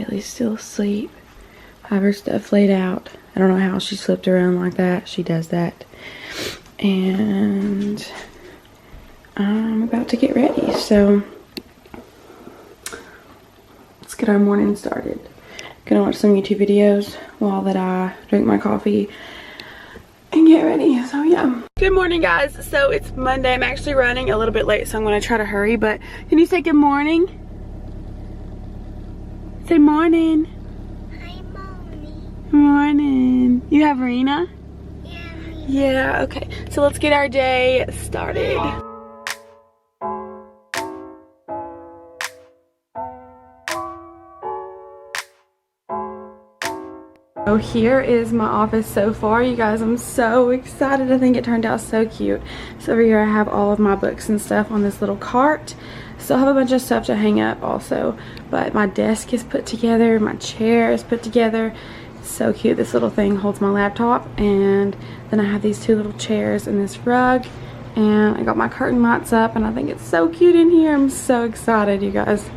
Baylee's still asleep. I have her stuff laid out. I don't know how she slipped around like that. She does that. And I'm about to get ready. So let's get our morning started. Gonna watch some YouTube videos while that I drink my coffee and get ready. So yeah. Good morning, guys. So it's Monday. I'm actually running a little bit late, so I'm gonna try to hurry. But can you say good morning? Say morning. Morning. You have Rena? Yeah, okay. So let's get our day started. So here is my office so far, you guys. I'm so excited. I think it turned out so cute. So over here I have all of my books and stuff on this little cart. Still have a bunch of stuff to hang up also, but my desk is put together, my chair is put together. So cute. This little thing holds my laptop, and then I have these two little chairs and this rug, and I got my curtain lights up, and I think it's so cute in here. I'm so excited, you guys.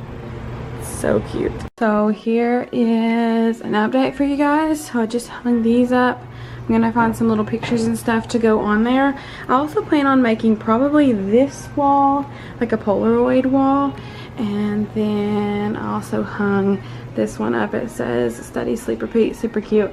It's so cute. So here is an update for you guys. So I just hung these up. I'm gonna find some little pictures and stuff to go on there. I also plan on making probably this wall like a Polaroid wall, and then I also hung this one up. It says study, sleep, repeat. Super cute.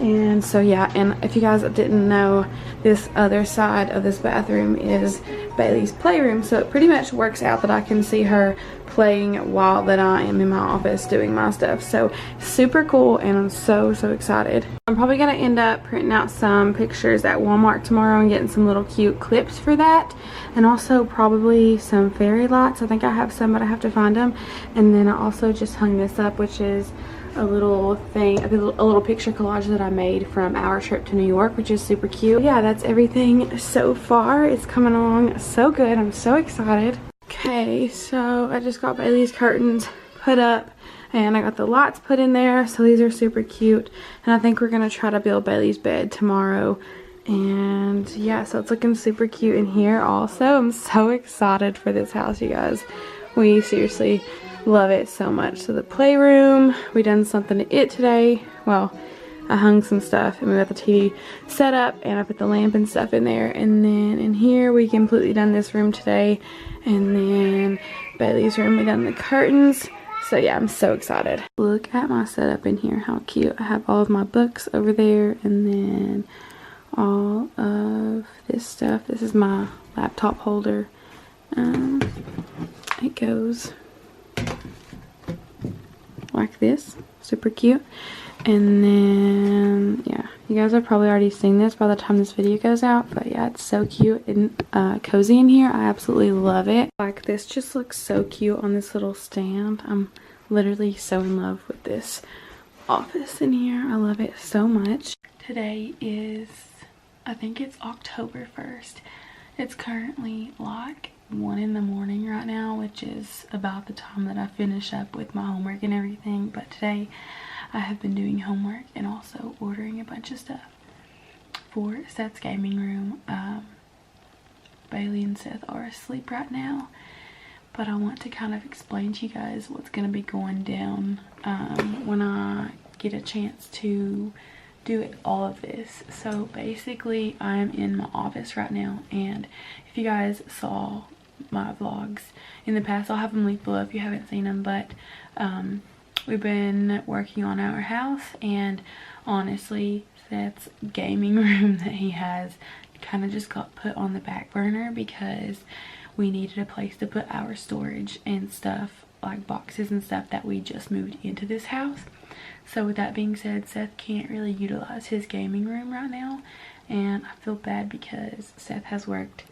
And so yeah, and if you guys didn't know, this other side of this bathroom is Baylee's playroom, so it pretty much works out that I can see her playing while that I am in my office doing my stuff. So super cool, and I'm so excited. I'm probably gonna end up printing out some pictures at Walmart tomorrow and getting some little cute clips for that, and also probably some fairy lights. I think I have some, but I have to find them. And then I also just hung this up, which is a little thing, a little picture collage that I made from our trip to New York, which is super cute. Yeah, that's everything so far. It's coming along so good. I'm so excited. Okay, so I just got Baylee's curtains put up, and I got the lights put in there, so these are super cute. And I think we're gonna try to build Baylee's bed tomorrow. And yeah, so it's looking super cute in here also. I'm so excited for this house, you guys. We seriously love it so much. So the playroom, we done something to it today. Well, I hung some stuff, and we got the TV set up, and I put the lamp and stuff in there. And then in here we completely done this room today, and then Baylee's room we done the curtains. So yeah, I'm so excited. Look at my setup in here, how cute. I have all of my books over there, and then all of this stuff. This is my laptop holder. It goes like this, super cute. And then yeah, you guys have probably already seen this by the time this video goes out, but yeah, it's so cute and cozy in here. I absolutely love it. Like, this just looks so cute on this little stand. I'm literally so in love with this office in here. I love it so much. Today is, I think it's October 1st. It's currently like 1 in the morning right now, which is about the time that I finish up with my homework and everything. But today I have been doing homework and also ordering a bunch of stuff for Seth's gaming room. Baylee and Seth are asleep right now, but I want to kind of explain to you guys what's going to be going down when I get a chance to do all of this. So basically I'm in my office right now, and if you guys saw my vlogs in the past, I'll have them linked below if you haven't seen them. But we've been working on our house, and honestly Seth's gaming room that he has kind of just got put on the back burner because we needed a place to put our storage and stuff, like boxes and stuff that we just moved into this house. So with that being said, Seth can't really utilize his gaming room right now, and I feel bad because Seth has worked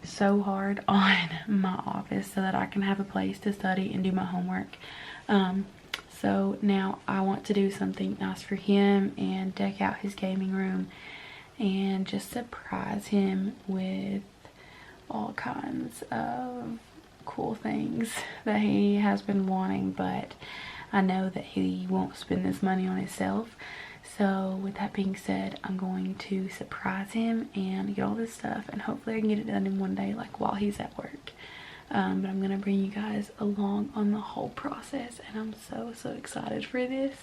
so hard on my office so that I can have a place to study and do my homework. So now I want to do something nice for him and deck out his gaming room and just surprise him with all kinds of cool things that he has been wanting, but I know that he won't spend this money on himself. So with that being said, I'm going to surprise him and get all this stuff, and hopefully I can get it done in one day, like while he's at work. but I'm gonna bring you guys along on the whole process, and I'm so excited for this.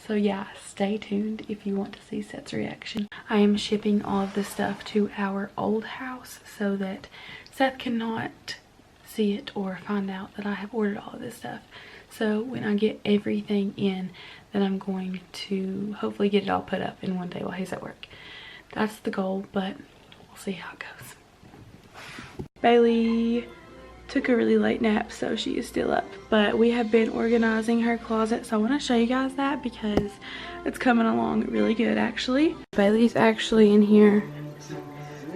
So yeah, stay tuned if you want to see Seth's reaction. I am shipping all of this stuff to our old house so that Seth cannot see it or find out that I have ordered all of this stuff. So when I get everything in, then I'm going to hopefully get it all put up in one day while he's at work. That's the goal, but we'll see how it goes. Baylee took a really late nap, so she is still up, but we have been organizing her closet, so I want to show you guys that because it's coming along really good actually. Baylee's actually in here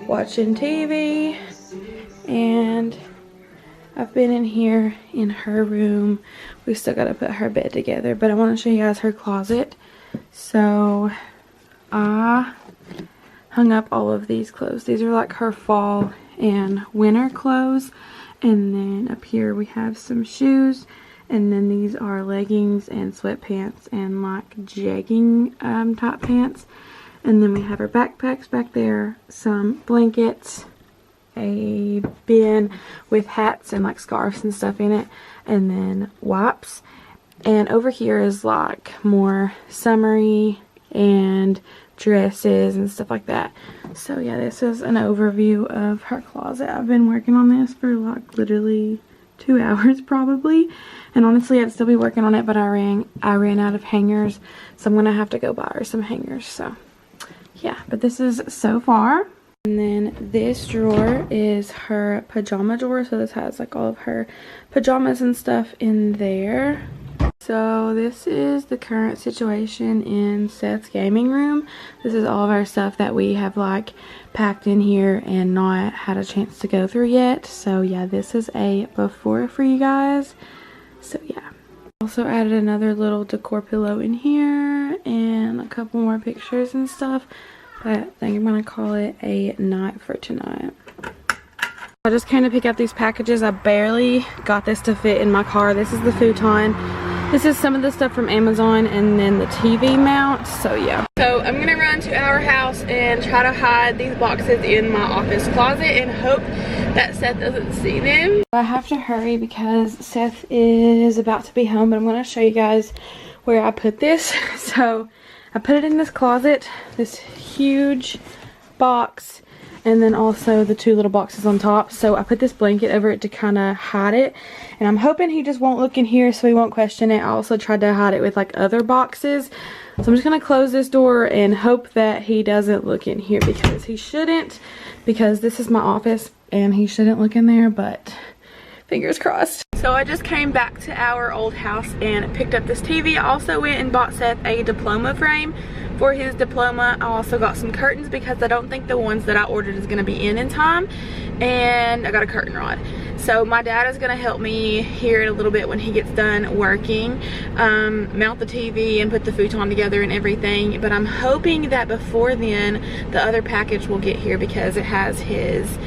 watching TV, and I've been in here in her room. We still got to put her bed together, but I want to show you guys her closet. So I hung up all of these clothes. These are like her fall and winter clothes. And then up here we have some shoes, and then these are leggings and sweatpants and like jegging type pants. And then we have her backpacks back there, some blankets, a bin with hats and like scarves and stuff in it, and then wipes. And over here is like more summery and dresses and stuff like that. So yeah, this is an overview of her closet. I've been working on this for like literally 2 hours probably, and honestly I'd still be working on it, but I ran out of hangers, so I'm gonna have to go buy her some hangers. So yeah, but this is so far. And then this drawer is her pajama drawer, so this has like all of her pajamas and stuff in there. So this is the current situation in Seth's gaming room. This is all of our stuff that we have like packed in here and not had a chance to go through yet. So yeah, this is a before for you guys. So yeah. Also added another little decor pillow in here and a couple more pictures and stuff. But I think I'm gonna call it a night for tonight. I just came to pick up these packages. I barely got this to fit in my car. This is the futon. This is some of the stuff from Amazon, and then the TV mount. So yeah. So I'm gonna run to our house and try to hide these boxes in my office closet and hope that Seth doesn't see them. I have to hurry because Seth is about to be home, but I'm gonna show you guys where I put this. So I put it in this closet, this huge box, and then also the 2 little boxes on top. So I put this blanket over it to kind of hide it, and I'm hoping he just won't look in here so he won't question it. I also tried to hide it with like other boxes, so I'm just gonna close this door and hope that he doesn't look in here, because he shouldn't, because this is my office and he shouldn't look in there, but fingers crossed. So I just came back to our old house and picked up this TV. I also went and bought Seth a diploma frame for his diploma. I also got some curtains because I don't think the ones that I ordered is going to be in time. And I got a curtain rod. So my dad is going to help me here in a little bit when he gets done working. Mount the TV and put the futon together and everything. But I'm hoping that before then the other package will get here, because it has his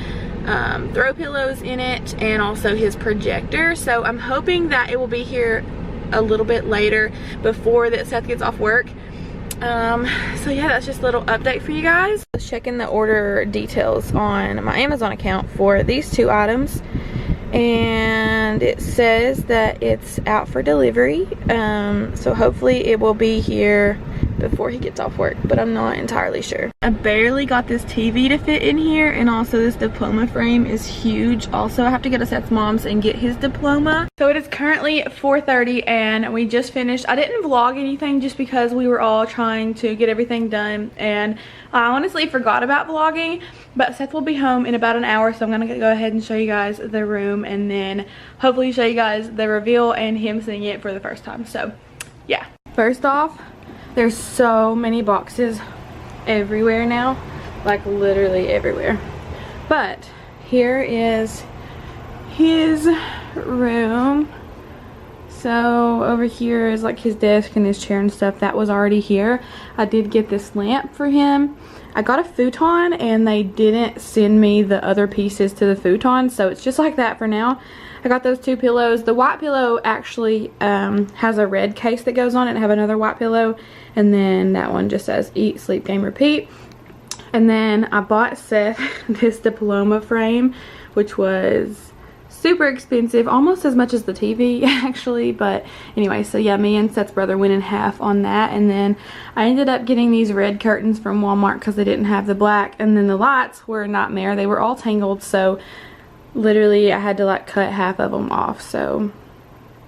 throw pillows in it and also his projector. So I'm hoping that it will be here a little bit later before that Seth gets off work. So yeah, that's just a little update for you guys. Let's check in the order details on my Amazon account for these 2 items, and it says that it's out for delivery. So hopefully it will be here before he gets off work, but I'm not entirely sure. I barely got this TV to fit in here, and also this diploma frame is huge. Also, I have to go to Seth's mom's and get his diploma. So it is currently 4:30 and we just finished. I didn't vlog anything just because we were all trying to get everything done, and I honestly forgot about vlogging, but Seth will be home in about an hour, so I'm gonna go ahead and show you guys the room, and then hopefully show you guys the reveal and him seeing it for the first time. So yeah, first off, there's so many boxes everywhere now, like literally everywhere. But here is his room. So over here is like his desk and his chair and stuff. That was already here. I did get this lamp for him. I got a futon and they didn't send me the other pieces to the futon, so it's just like that for now. I got those 2 pillows. The white pillow actually has a red case that goes on it, and I have another white pillow, and then that one just says eat, sleep, game, repeat. And then I bought Seth this diploma frame which was super expensive, almost as much as the TV actually. But anyway, so yeah, me and Seth's brother went in half on that. And then I ended up getting these red curtains from Walmart because they didn't have the black, and then the lights were a nightmare. They were all tangled, so literally I had to like cut half of them off. So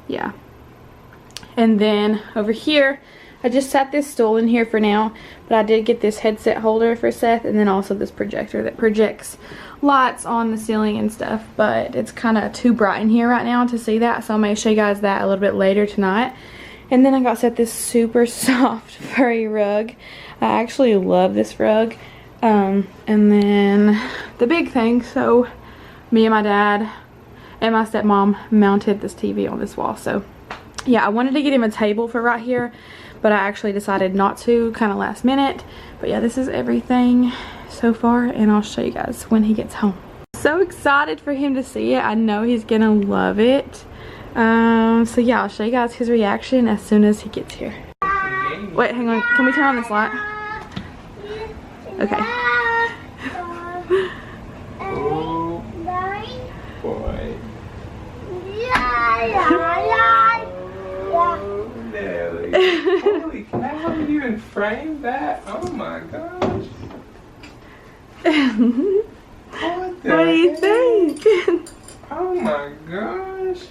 yeah. And then over here, I just sat this stool in here for now, but I did get this headset holder for Seth, and then also this projector that projects lights on the ceiling and stuff. But it's kind of too bright in here right now to see that, so I may show you guys that a little bit later tonight. And then I got Seth this super soft furry rug. I actually love this rug. And then the big thing, so me and my dad and my stepmom mounted this TV on this wall. So yeah, I wanted to get him a table for right here, but I actually decided not to, kind of last minute. But yeah, this is everything so far, and I'll show you guys when he gets home. So excited for him to see it. I know he's gonna love it. So yeah, I'll show you guys his reaction as soon as he gets here. Wait, hang on, can we turn on this light? Okay. Oh boy. Nelly. Holy cow, how you even framed that? Oh my gosh. What do you think? Oh my gosh.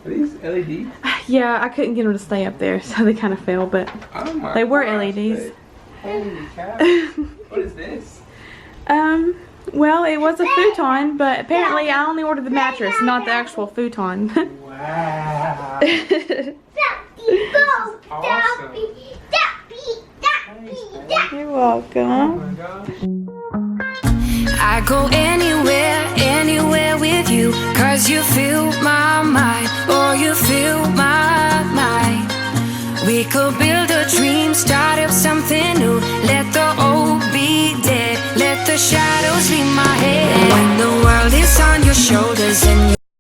Are these LEDs? Yeah, I couldn't get them to stay up there, so they kind of fell, but oh my they were gosh, LEDs. Holy cow. What is this? Well, it was a futon, but apparently I only ordered the mattress, not the actual futon. Wow. This is awesome. You're welcome. Oh my gosh. I go anywhere with you, 'cause you fill my mind, or you fill my mind. We could build a dream, start up something new, let the old dead, let the shadows leave my head. When the world is on your shoulders and